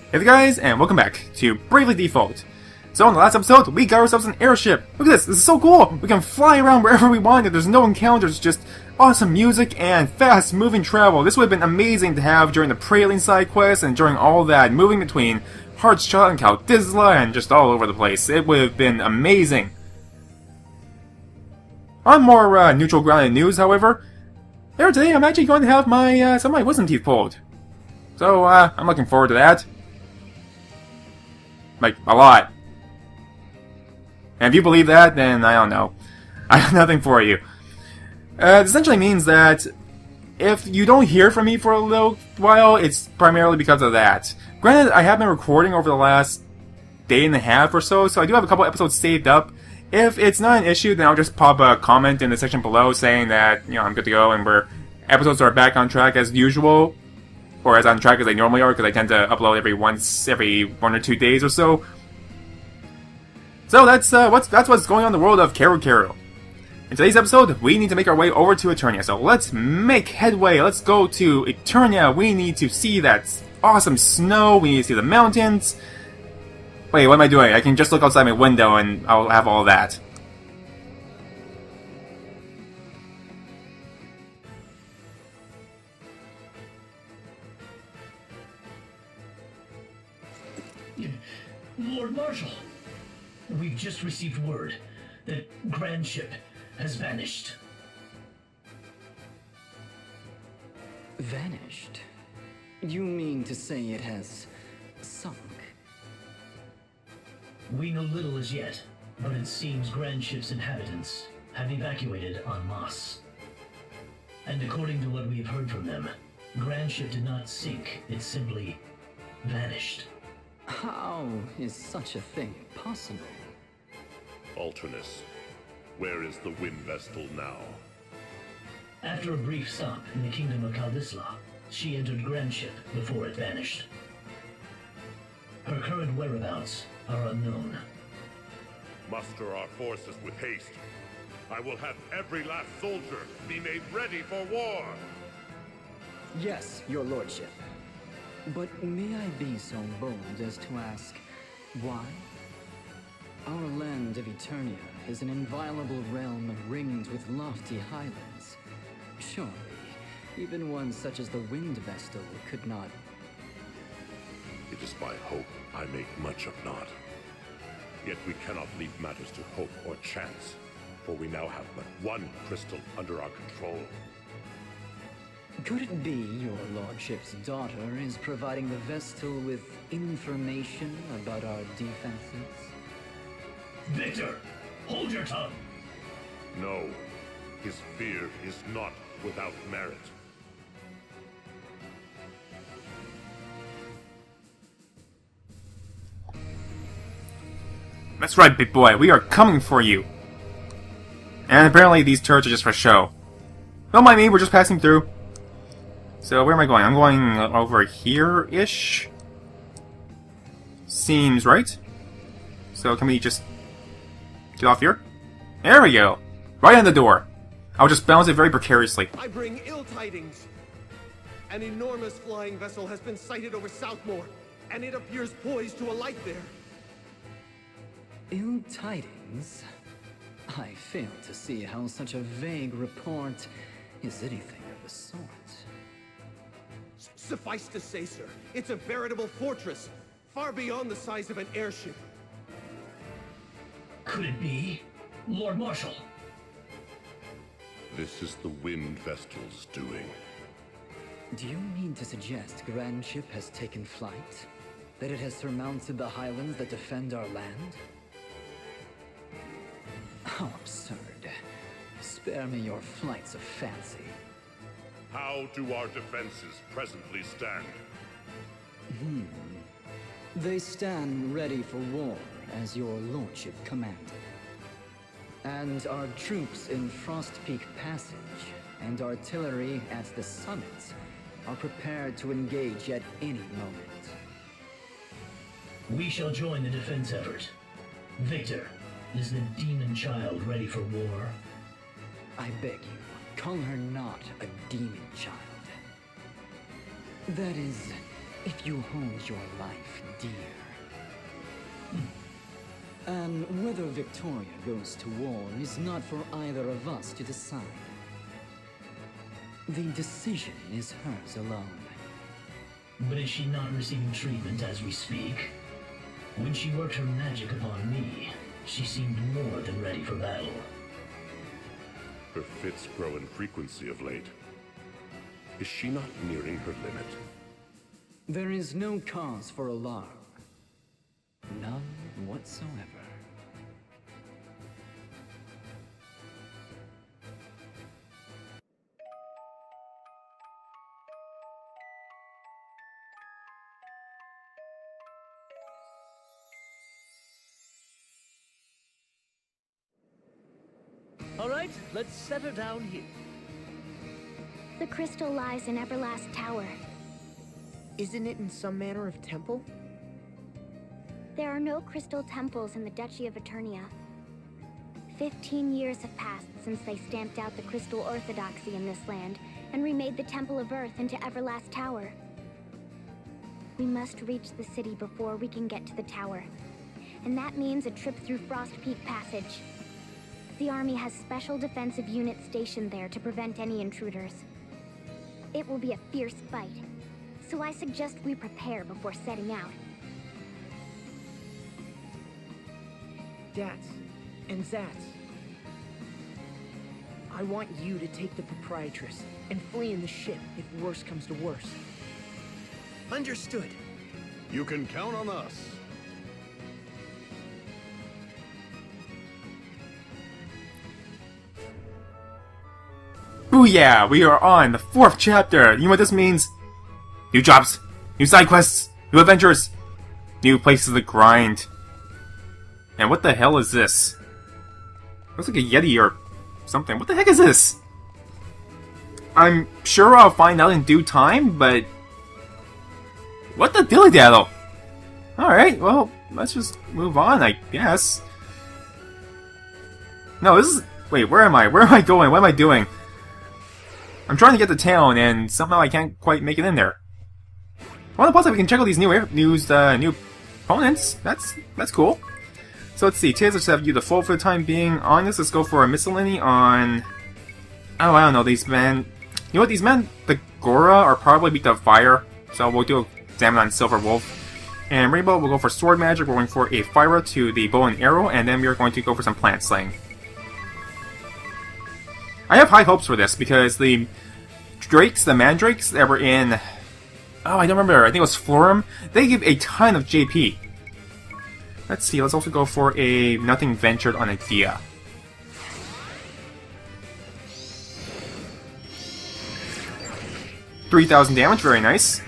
Hey there guys, and welcome back to Bravely Default. So in the last episode, we got ourselves an airship. Look at this is so cool! We can fly around wherever we want, and there's no encounters, just awesome music and fast-moving travel. This would have been amazing to have during the Praline side quest and during all that moving between Hardshot and Kaldisla and just all over the place. It would have been amazing. On more neutral grounded news, however, later today I'm actually going to have my some of my wisdom teeth pulled. So I'm looking forward to that. Like, a lot. And if you believe that, then I don't know. I have nothing for you. It essentially means that if you don't hear from me for a little while, it's primarily because of that. Granted, I have been recording over the last day and a half or so, so I do have a couple episodes saved up. If it's not an issue, then I'll just pop a comment in the section below saying that, you know, I'm good to go and episodes are back on track as usual. Or as on track as they normally are, because I tend to upload every 1 or 2 days or so. So that's what's going on in the world of Karu. In today's episode, we need to make our way over to Eternia. So let's make headway. Let's go to Eternia. We need to see that awesome snow. We need to see the mountains. Wait, what am I doing? I can just look outside my window and I'll have all that. Lord Marshal, we've just received word that Grand Ship has vanished. Vanished? You mean to say it has sunk? We know little as yet, but it seems Grand Ship's inhabitants have evacuated en masse. And according to what we've heard from them, Grand Ship did not sink, it simply vanished. How is such a thing possible? Alternus, where is the wind vestal now? After a brief stop in the kingdom of Kaldisla, she entered Grand Ship before it vanished. Her current whereabouts are unknown. Muster our forces with haste. I will have every last soldier be made ready for war! Yes, your lordship. But may I be so bold as to ask, why? Our land of Eternia is an inviolable realm ringed with lofty highlands. Surely, even one such as the Wind Vestal could not... It is my hope I make much of naught. Yet we cannot leave matters to hope or chance, for we now have but one crystal under our control. Could it be your lordship's daughter is providing the Vestal with information about our defenses? Victor, hold your tongue! No, his fear is not without merit. That's right, big boy. We are coming for you. And apparently these turrets are just for show. Don't mind me, we're just passing through. So where am I going? I'm going over here-ish. Seems right. So can we just get off here? There we go. Right on the door. I'll just bounce it very precariously. I bring ill tidings. An enormous flying vessel has been sighted over Southmore, and it appears poised to alight there. Ill tidings? I fail to see how such a vague report is anything of the sort. Suffice to say, sir, it's a veritable fortress, far beyond the size of an airship. Could it be Lord Marshal? This is the wind vestal's doing. Do you mean to suggest Grand Ship has taken flight? That it has surmounted the highlands that defend our land? How absurd. Spare me your flights of fancy. How do our defenses presently stand? They stand ready for war, as your lordship commanded. And our troops in Frost Peak Passage and artillery at the summit are prepared to engage at any moment. We shall join the defense effort. Victor, is the demon child ready for war? I beg you, call her not a demon child. That is, if you hold your life dear. And whether Victoria goes to war is not for either of us to decide. The decision is hers alone. But is she not receiving treatment as we speak? When she worked her magic upon me, she seemed more than ready for battle. Her fits grow in frequency of late. Is she not nearing her limit? There is no cause for alarm. None whatsoever. All right, let's set her down here. The crystal lies in Everlast Tower. Isn't it in some manner of temple? There are no crystal temples in the Duchy of Eternia. 15 years have passed since they stamped out the Crystal Orthodoxy in this land and remade the Temple of Earth into Everlast Tower. We must reach the city before we can get to the tower, and that means a trip through Frost Peak Passage. The army has special defensive units stationed there to prevent any intruders. It will be a fierce fight, so I suggest we prepare before setting out. Dats and Zats. I want you to take the proprietress and flee in the ship if worse comes to worse. Understood. You can count on us. Booyah! We are on the 4th chapter! You know what this means? New jobs, new side quests, new adventures, new places to grind. And what the hell is this? Looks like a Yeti or something. What the heck is this? I'm sure I'll find out in due time, but... what the dilly-daddle? Alright, well, let's just move on, I guess. No, this is... wait, where am I? Where am I going? What am I doing? I'm trying to get to town, and somehow I can't quite make it in there. Well, plus we can check out these new opponents. That's cool. So let's see. Tiz, let's have you the full for the time being. On this, let's go for a miscellany on... oh, I don't know. These men... you know what? These men, the Gora, are probably weak to fire. So we'll do a examine on Silver Wolf. And Rainbow, we'll go for sword magic. We're going for a Fire to the bow and arrow. And then we're going to go for some plant slaying. I have high hopes for this, because the Drakes, the Mandrakes that were in... oh, I don't remember, I think it was Florum, they give a ton of JP. Let's see, let's also go for a Nothing Ventured on Idea. $3,000 damage, very nice.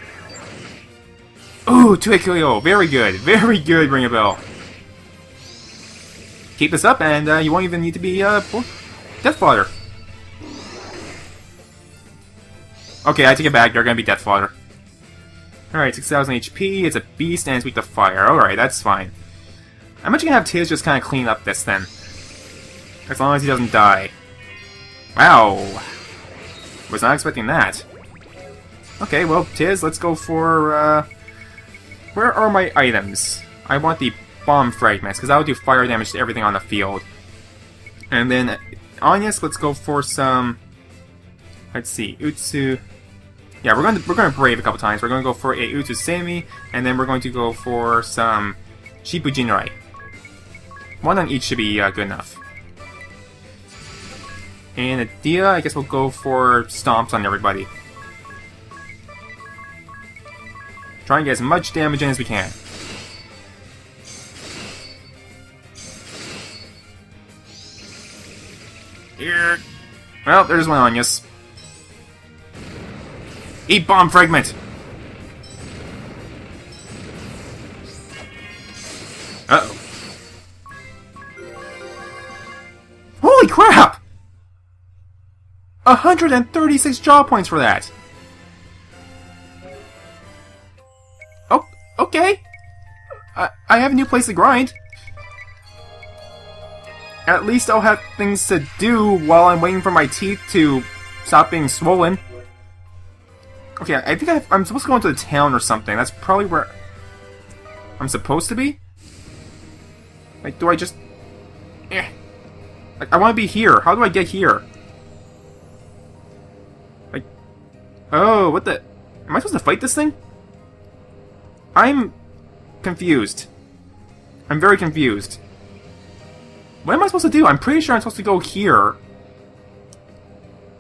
Ooh, 2-hit KO, very good, Ringabel. Keep this up, and you won't even need to be Death Fodder. Okay, I take it back. You're gonna be Death Fodder. Alright, 6,000 HP. It's a beast and it's weak to fire. Alright, that's fine. I'm actually gonna have Tiz just kind of clean up this then. As long as he doesn't die. Wow. Was not expecting that. Okay, well, Tiz, let's go for, where are my items? I want the bomb fragments, because that will do fire damage to everything on the field. And then, Agnès, let's go for some... let's see, Utsu... yeah, we're gonna brave a couple times. We're gonna go for a Utsu Semi, and then we're going to go for some Shipu Jinrai. One on each should be good enough. And Adia, I guess we'll go for stomps on everybody. Try and get as much damage in as we can. Here. Well, there's one on us. Eat bomb fragment! Uh-oh. Holy crap! 136 jaw points for that! Oh, okay. I have a new place to grind. At least I'll have things to do while I'm waiting for my teeth to stop being swollen. Okay, I think I'm supposed to go into the town or something. That's probably where I'm supposed to be? Like, do I just... Like, I want to be here. How do I get here? Like... Oh, what the... Am I supposed to fight this thing? I'm... confused. I'm very confused. What am I supposed to do? I'm pretty sure I'm supposed to go here.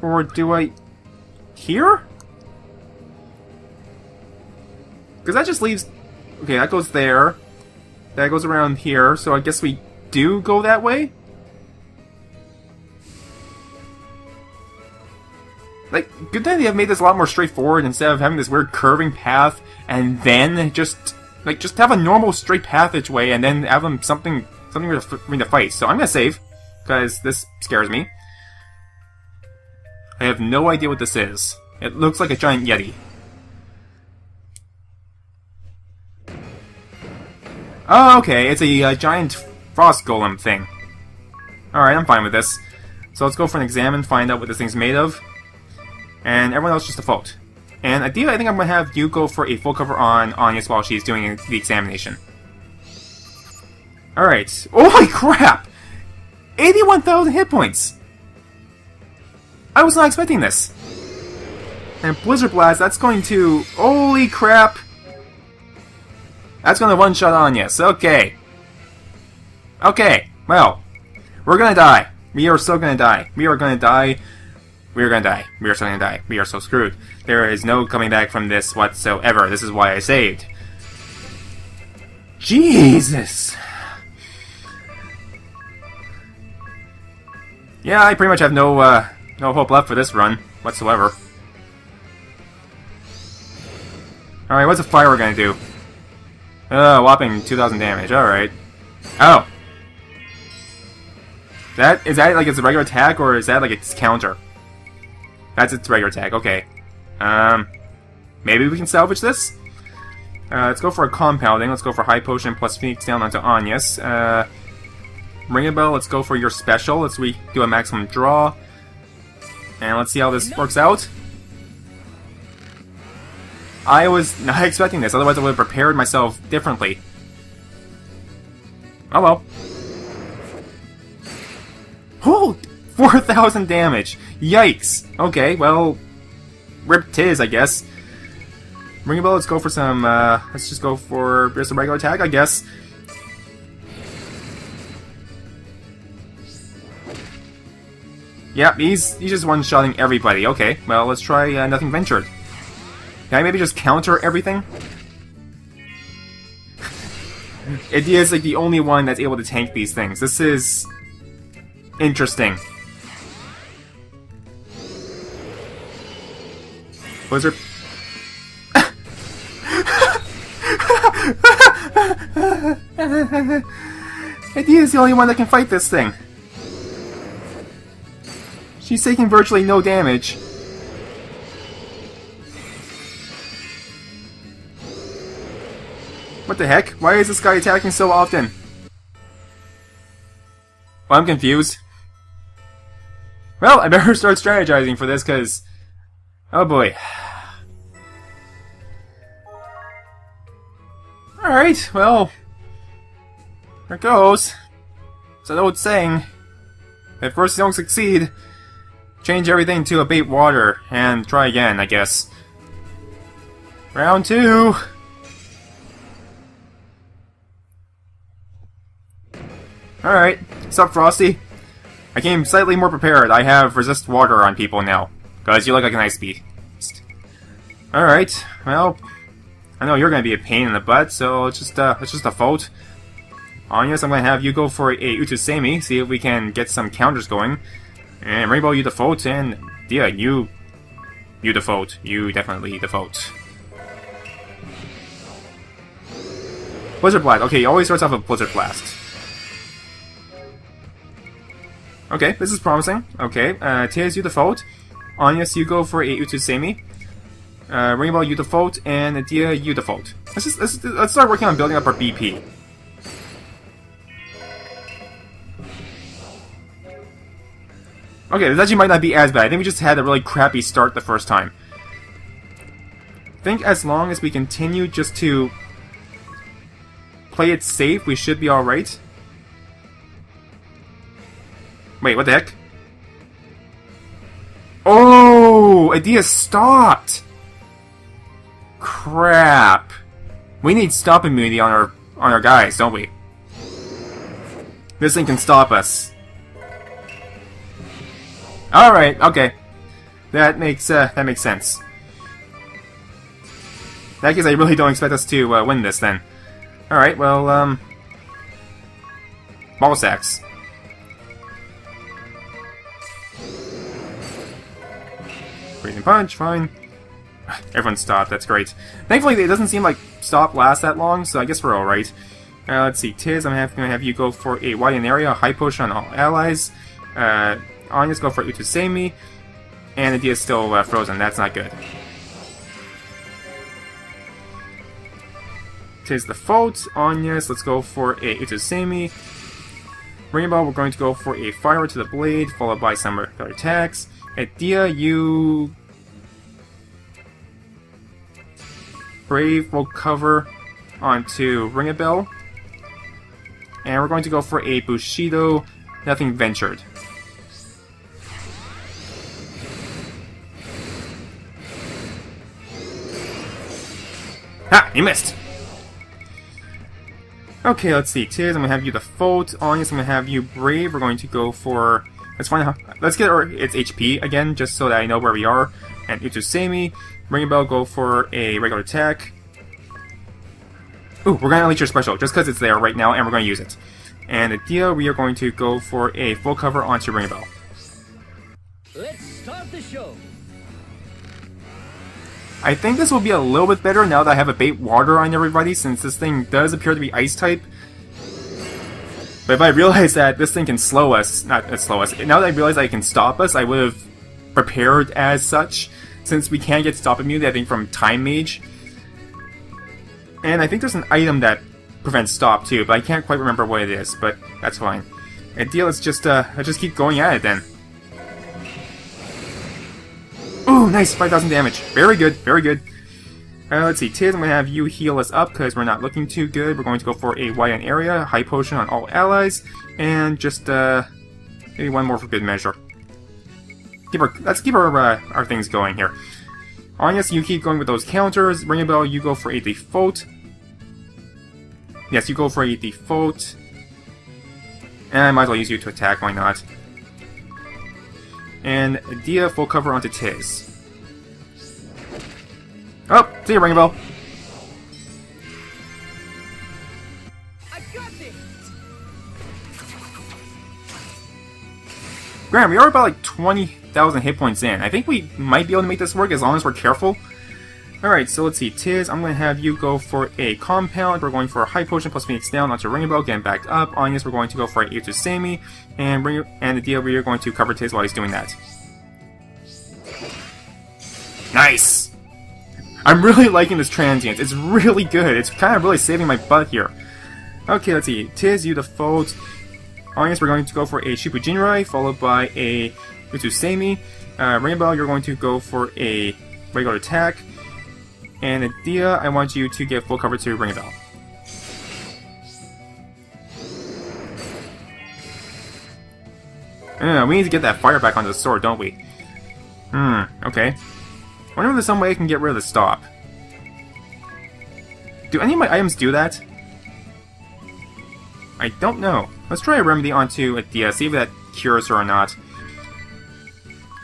Or do I... Here? Because that just leaves... Okay, that goes there. That goes around here, so I guess we do go that way? Like, good thing they have made this a lot more straightforward instead of having this weird curving path and then just have a normal straight passage way and then have them something to fight. So I'm gonna save, because this scares me. I have no idea what this is. It looks like a giant yeti. Oh, okay, it's a giant frost golem thing. Alright, I'm fine with this. So let's go for an examine, find out what this thing's made of. And everyone else just a vote. And ideally, I think I'm going to have you go for a full cover on Agnès while she's doing the examination. Alright. Holy crap! 81,000 hit points! I was not expecting this. And Blizzard Blast, that's going to... Holy crap! That's going to one-shot Agnès. Okay. Okay. Well, we're going to die. We are so going to die. We are going to die. We are going to die. We are so going to die. We are so screwed. There is no coming back from this whatsoever. This is why I saved. Jesus! Yeah, I pretty much have no hope left for this run whatsoever. Alright, what's a fire going to do? Whopping 2,000 damage. Alright. Oh! Is that like its regular attack, or is that like its counter? That's its regular attack, okay. Maybe we can salvage this? Let's go for a compounding. Let's go for high potion plus Phoenix down onto Agnès. Ringabel, let's go for your special. Let's do a maximum draw. And let's see how this works out. I was not expecting this, otherwise I would have prepared myself differently. Oh well. Oh! 4,000 damage! Yikes! Okay, well... Rip Tiz, I guess. Ringabel, let's go for some, let's just go for just a regular attack, I guess. Yeah, he's just one-shotting everybody. Okay, well, let's try Nothing Ventured. Can I maybe just counter everything? It is like the only one that's able to tank these things. This is... interesting. Blizzard. Idea is the only one that can fight this thing. She's taking virtually no damage. What the heck? Why is this guy attacking so often? Well, I'm confused. Well, I better start strategizing for this, because... oh boy. Alright, well... there it goes. It's an old saying. If first you don't succeed, change everything to abate water, and try again, I guess. Round 2! Alright, what's up, Frosty? I came slightly more prepared. I have resist water on people now, because you look like an ice beast. Alright, well, I know you're gonna be a pain in the butt, so it's just a fault. Agnès, I'm gonna have you go for a Utusemi, see if we can get some counters going. And Rainbow, you default, and Dia, you default. You definitely default. Blizzard Blast. Okay, he always starts off with Blizzard Blast. Okay, this is promising. Okay, Tiz, you default. Agnès, you go for a Utusemi. Rainbow, you default, and Dia, you default. Let's start working on building up our BP. Okay, this actually might not be as bad. I think we just had a really crappy start the first time. I think as long as we continue just to play it safe, we should be alright. Wait, what the heck? Oh! Idea stopped! Crap. We need stop immunity on our guys, don't we? This thing can stop us. Alright, okay. That makes sense. In that case, I really don't expect us to win this then. Alright, well, ball sacks. Freezing punch, fine. Everyone stopped, that's great. Thankfully, it doesn't seem like stop lasts that long, so I guess we're alright. Let's see, Tiz, I'm gonna have you go for a widen area, high potion on all allies. Agnès, go for Utusemi. And Idea's still frozen, that's not good. Tiz the Fault, Agnès, let's go for a Utusemi. Ringabel, we're going to go for a Fire to the Blade, followed by some regular attacks. Idea, you... Brave will cover onto Ringabel. And we're going to go for a Bushido, nothing ventured. Ha! You missed! Okay, let's see. Tiz, I'm gonna have you the Fault. Agnès, I'm gonna have you Brave. We're going to go for... Let's get its HP again, just so that I know where we are. And Utusemi. Ringabel, go for a regular attack. Ooh, we're gonna unleash your special, just because it's there right now, and we're gonna use it. And Idea, we are going to go for a full cover onto Ringabel. Let's start the show. I think this will be a little bit better now that I have a bait water on everybody, since this thing does appear to be ice type. But if I realized that this thing can slow us, now that I realized that it can stop us, I would have prepared as such, since we can get stop immunity, I think, from Time Mage. And I think there's an item that prevents stop too, but I can't quite remember what it is, but that's fine. Idea, let's just keep going at it then. Ooh, nice, 5,000 damage. Very good, very good. Let's see, Tiz, I'm going to have you heal us up because we're not looking too good. We're going to go for a widen area, high potion on all allies, and just maybe one more for good measure. Let's keep our things going here. Agnès, you keep going with those counters. Ringabel, you go for a default. Yes, you go for a default. And I might as well use you to attack, why not? And Idea, full cover onto Tiz. Oh, see you, Ringabel. I got this. Graham, we are about like 20,000 hit points in. I think we might be able to make this work as long as we're careful. Alright, so let's see. Tiz, I'm going to have you go for a compound. We're going for a high potion plus Phoenix down onto Ringabel, getting back up. Agnès, we're going to go for a Utusemi. And Idea, we are going to cover Tiz while he's doing that. Nice! I'm really liking this transient. It's really good. It's kind of really saving my butt here. Okay, let's see. Tiz, you the Fault. Agnès, we're going to go for a Shipujinrai, followed by a Utusemi. Ringabel, you're going to go for a regular attack. And Idea, I want you to get full cover to Ringabel. We need to get that fire back onto the sword, don't we? Okay. I wonder if there's some way I can get rid of the stop. Do any of my items do that? I don't know. Let's try a remedy onto Idea, see if that cures her or not.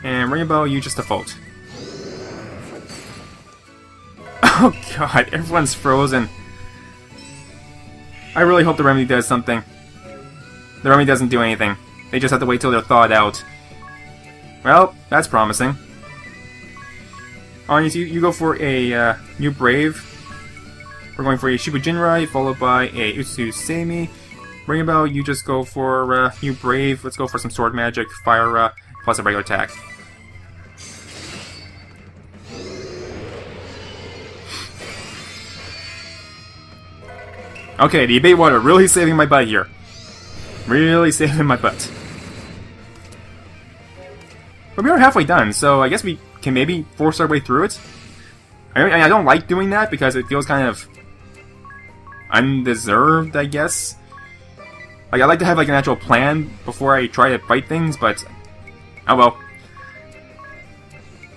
And Ringabel, you just default. Oh god, everyone's frozen. I really hope the remedy does something. The remedy doesn't do anything. They just have to wait till they're thawed out. Well, that's promising. Agnès, you go for a new Brave. We're going for a Shipujinrai, followed by a Utusemi. Ringabel, you just go for new Brave. Let's go for some sword magic, fire, plus a regular attack. Okay, the bait water really saving my butt here. Really saving my butt. But we are halfway done, so I guess we can maybe force our way through it. I don't like doing that because it feels kind of undeserved, I guess. Like, I like to have like an actual plan before I try to fight things, but oh well.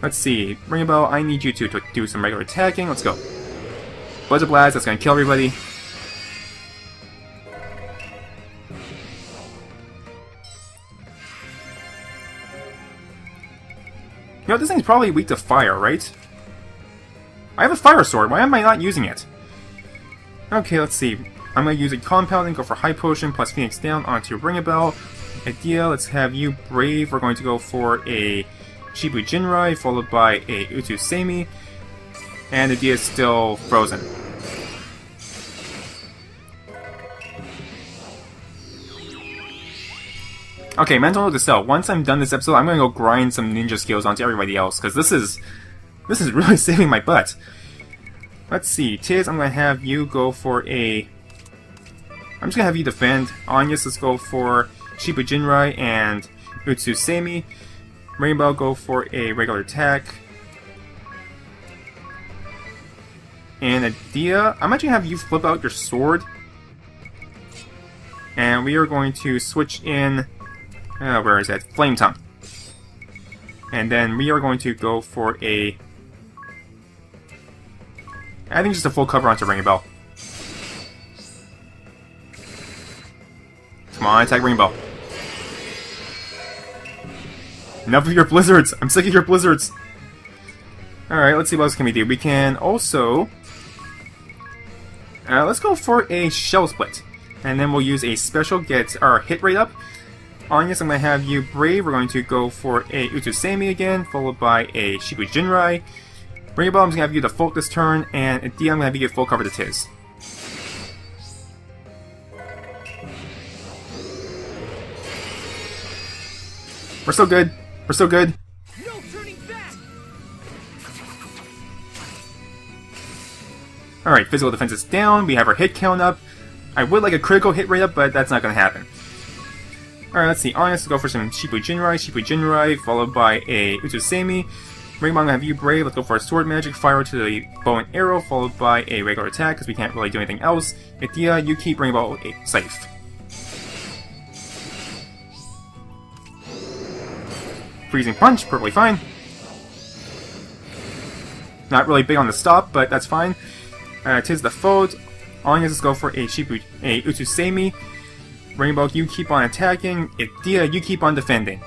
Let's see, Ringabel, I need you to do some regular attacking. Let's go. Blizzard Blast, that's gonna kill everybody. You know, this thing's probably weak to fire, right? I have a fire sword, why am I not using it? Okay, let's see. I'm gonna use a compounding, go for High Potion plus Phoenix down onto Ringabel. Idea, let's have you Brave. We're going to go for a Shibu Jinrai, followed by a Utu Seimi. And Idea is still frozen. Okay, mental note to self. Once I'm done this episode, I'm gonna go grind some ninja skills onto everybody else, because this is really saving my butt. Let's see, Tiz, I'm gonna have you go for a... I'm just gonna have you defend. Agnès, let's go for Shibu Jinrai and Utsu Seimi. Rainbow, go for a regular attack. And Adia, I'm actually gonna have you flip out your sword. And we are going to switch in... where is that? Flame Tongue. And then we are going to go for a... I think just a full cover onto Ringabel. Come on, attack Ringabel. Enough of your blizzards! I'm sick of your blizzards! Alright, let's see what else can we do. We can also... let's go for a Shell Split. And then we'll use a special, get our hit rate up. Agnès, I'm going to have you Brave. We're going to go for a Utu Seimi again, followed by a Shibu Jinrai. Ringabel, I'm going to have you default this turn, and Adia, I'm going to have you get full cover to Tiz. We're still good. We're still good. No turning back. Alright, physical defense is down. We have our hit count up. I would like a critical hit rate up, but that's not going to happen. Alright, let's see. Agnès, let's go for some Shibu Jinrai, followed by a Utu Seimi. Ringabel, I'm gonna have you Brave. Let's go for a Sword Magic, fire to the bow and arrow, followed by a regular attack, because we can't really do anything else. Adia, you keep Ringabel safe. Freezing Punch, perfectly fine. Not really big on the stop, but that's fine. Tiz the fold. Agnès, let's go for a Utu Seimi. Rainbow, you keep on attacking. Adia, you keep on defending.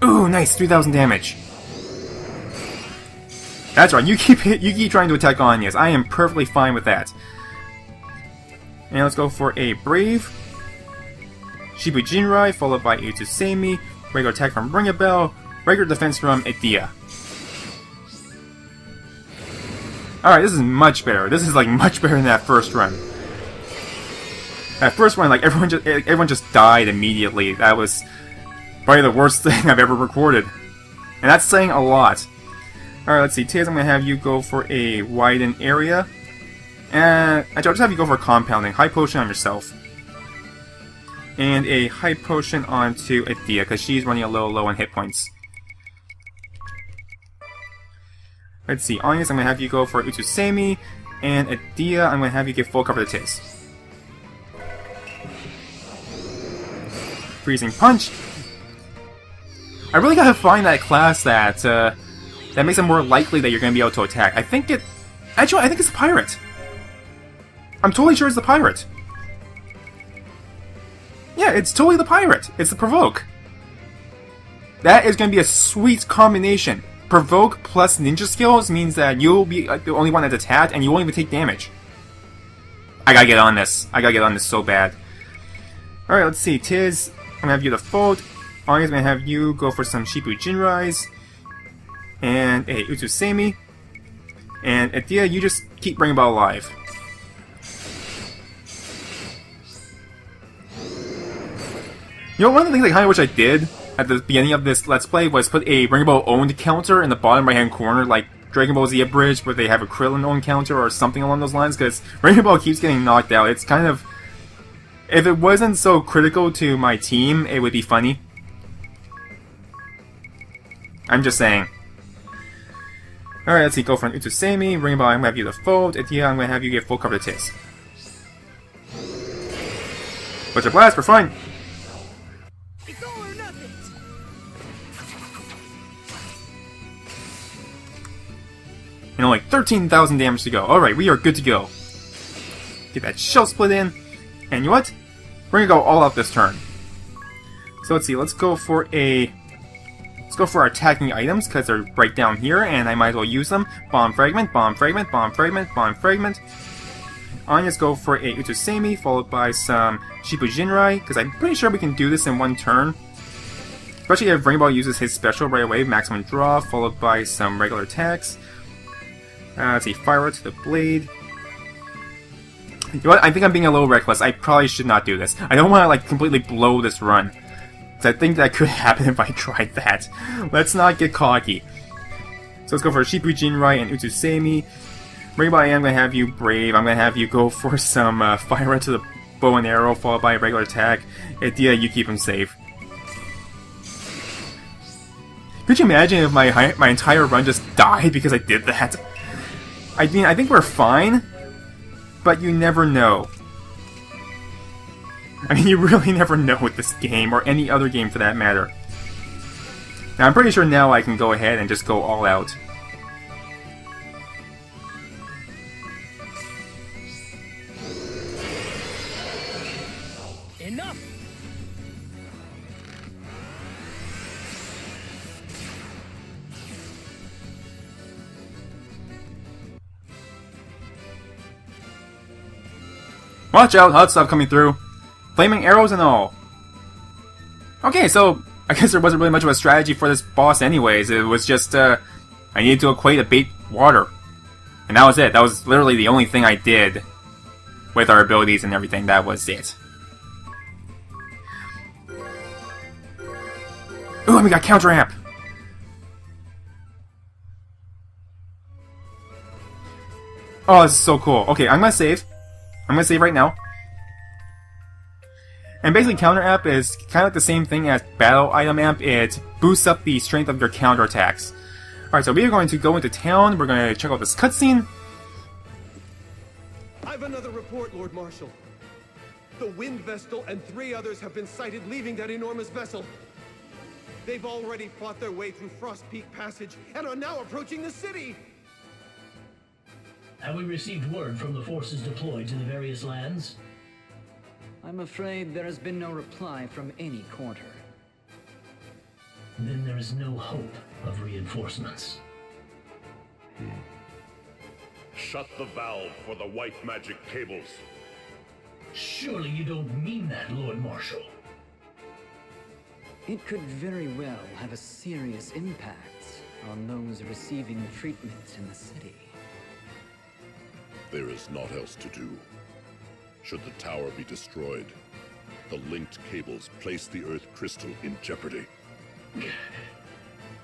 Ooh, nice, 3,000 damage. That's right, you keep trying to attack Agnès. I am perfectly fine with that. And let's go for a Brave. Shibu Jinrai, followed by Utu Seimi. Regular attack from Ringabel. Regular defense from Adia. Alright, this is much better. This is like much better than that first run. That first one, like everyone just died immediately. That was probably the worst thing I've ever recorded. And that's saying a lot. Alright, let's see. Tiz, I'm going to have you go for a widen area. And actually, I'll just have you go for a compounding. High Potion on yourself. And a High Potion onto Adia, because she's running a little low on hit points. Let's see. Agnès, I'm going to have you go for Utu Seimi. And Adia, I'm going to have you give full cover to Tiz. Freezing Punch. I really gotta find that class that makes it more likely that you're gonna be able to attack. I think it... Actually, I think it's the Pirate. I'm totally sure it's the Pirate. Yeah, it's totally the Pirate. It's the Provoke. That is gonna be a sweet combination. Provoke plus Ninja Skills means that you'll be the only one that's attacked, and you won't even take damage. I gotta get on this. I gotta get on this so bad. Alright, let's see. Tiz, I'm gonna have you default. Agnès, I'm gonna have you go for some Shibu Jinrais. And a Utu Seimi. And Adia, you just keep Ringabel alive. You know, one of the things I kind of wish I did at the beginning of this Let's Play was put a Ringabel owned counter in the bottom right hand corner, like Dragon Ball Z Abridged, where they have a Krillin owned counter or something along those lines, because Ringabel keeps getting knocked out. It's kind of... If it wasn't so critical to my team, it would be funny. I'm just saying. Alright, let's see. Go for an Utusemi. Ringabel, I'm gonna have you the fold. Itia, I'm gonna have you get full cover to Tiz. Butcher Blast, we're fine. It's all or nothing. And only 13,000 damage to go. Alright, we are good to go. Get that shell split in. And you know what? We're gonna go all out this turn. So let's see, let's go for our attacking items, because they're right down here, and I might as well use them. Bomb Fragment, Bomb Fragment, Bomb Fragment, Bomb Fragment. I'm just go for a Utusemi, followed by some Shibu Jinrai, because I'm pretty sure we can do this in one turn. Especially if Ringabel uses his special right away, maximum draw, followed by some regular attacks. Let's see, Fire to the Blade. You know what? I think I'm being a little reckless. I probably should not do this. I don't want to like completely blow this run. I think that could happen if I tried that. Let's not get cocky. So let's go for Shibu Jinrai and Utusemi. Ringabel, I am going to have you brave. I'm going to have you go for some fire to the bow and arrow, followed by a regular attack. Idea, you keep him safe. Could you imagine if my entire run just died because I did that? I mean, I think we're fine, but you never know. I mean, you really never know with this game, or any other game for that matter. Now, I'm pretty sure now I can go ahead and just go all out. Enough! Watch out, hot stuff coming through. Flaming arrows and all. Okay, so I guess there wasn't really much of a strategy for this boss anyways. It was just, I needed to equate a bait water. And that was it. That was literally the only thing I did with our abilities and everything. That was it. Ooh, and we got counter amp. Oh, this is so cool. Okay, I'm gonna save. I'm gonna save right now. And basically, counter amp is kind of like the same thing as battle item amp. It boosts up the strength of your counter attacks. Alright, so we are going to go into town. We're going to check out this cutscene. I've another report, Lord Marshal. The Wind Vestal and 3 others have been sighted leaving that enormous vessel. They've already fought their way through Frost Peak Passage and are now approaching the city! Have we received word from the forces deployed to the various lands? I'm afraid there has been no reply from any quarter. Then there is no hope of reinforcements. Shut the valve for the white magic cables. Surely you don't mean that, Lord Marshal. It could very well have a serious impact on those receiving treatment in the city. There is naught else to do. Should the tower be destroyed, the linked cables place the Earth crystal in jeopardy.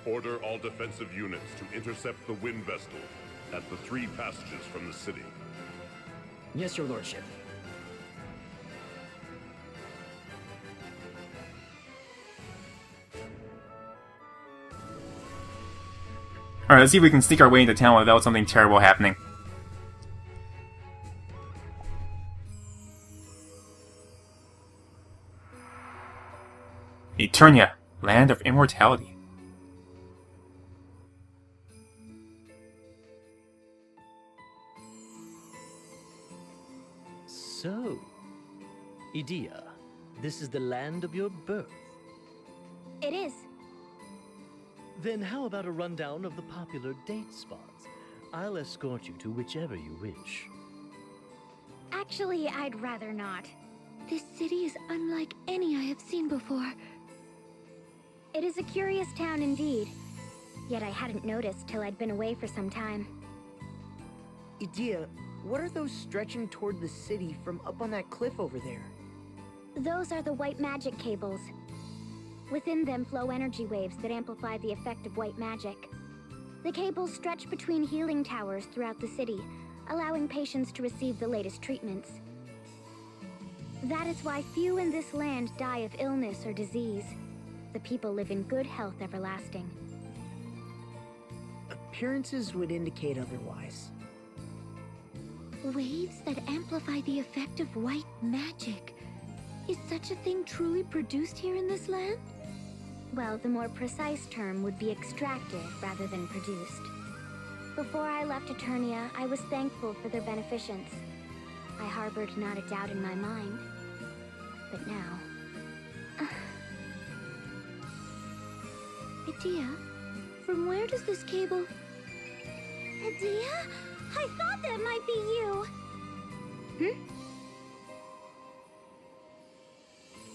Order all defensive units to intercept the Wind Vestal at the 3 passages from the city. Yes, your lordship. Alright, let's see if we can sneak our way into town without something terrible happening. Eternia, land of immortality. So, Idea, this is the land of your birth. It is. Then how about a rundown of the popular date spots? I'll escort you to whichever you wish. Actually, I'd rather not. This city is unlike any I have seen before. It is a curious town indeed. Yet I hadn't noticed till I'd been away for some time. Idea, what are those stretching toward the city from up on that cliff over there? Those are the white magic cables. Within them flow energy waves that amplify the effect of white magic. The cables stretch between healing towers throughout the city, allowing patients to receive the latest treatments. That is why few in this land die of illness or disease. The people live in good health everlasting. appearances would indicate otherwise. Waves that amplify the effect of white magic. Is such a thing truly produced here in this land? Well, the more precise term would be extracted rather than produced. Before I left Eternia, I was thankful for their beneficence. I harbored not a doubt in my mind. But now... Edea? From where does this cable... Edea? I thought that might be you!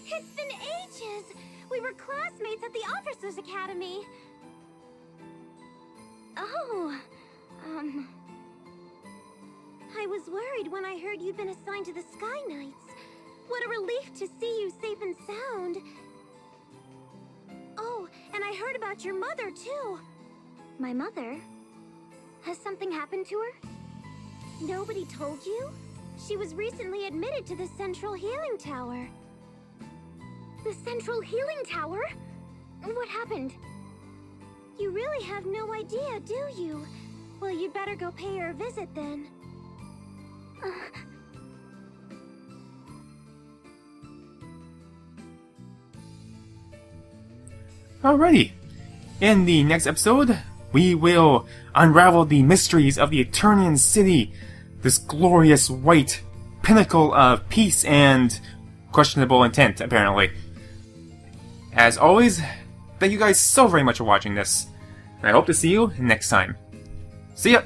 It's been ages! We were classmates at the Officers' Academy! Oh... I was worried when I heard you'd been assigned to the Sky Knights. What a relief to see you safe and sound. Oh, and I heard about your mother, too. My mother? Has something happened to her? Nobody told you? She was recently admitted to the Central Healing Tower. The Central Healing Tower? What happened? You really have no idea, do you? Well, you'd better go pay her a visit then. Alrighty. In the next episode, we will unravel the mysteries of the Eternian City, this glorious white pinnacle of peace and questionable intent, apparently. As always, thank you guys so very much for watching this, and I hope to see you next time. See ya!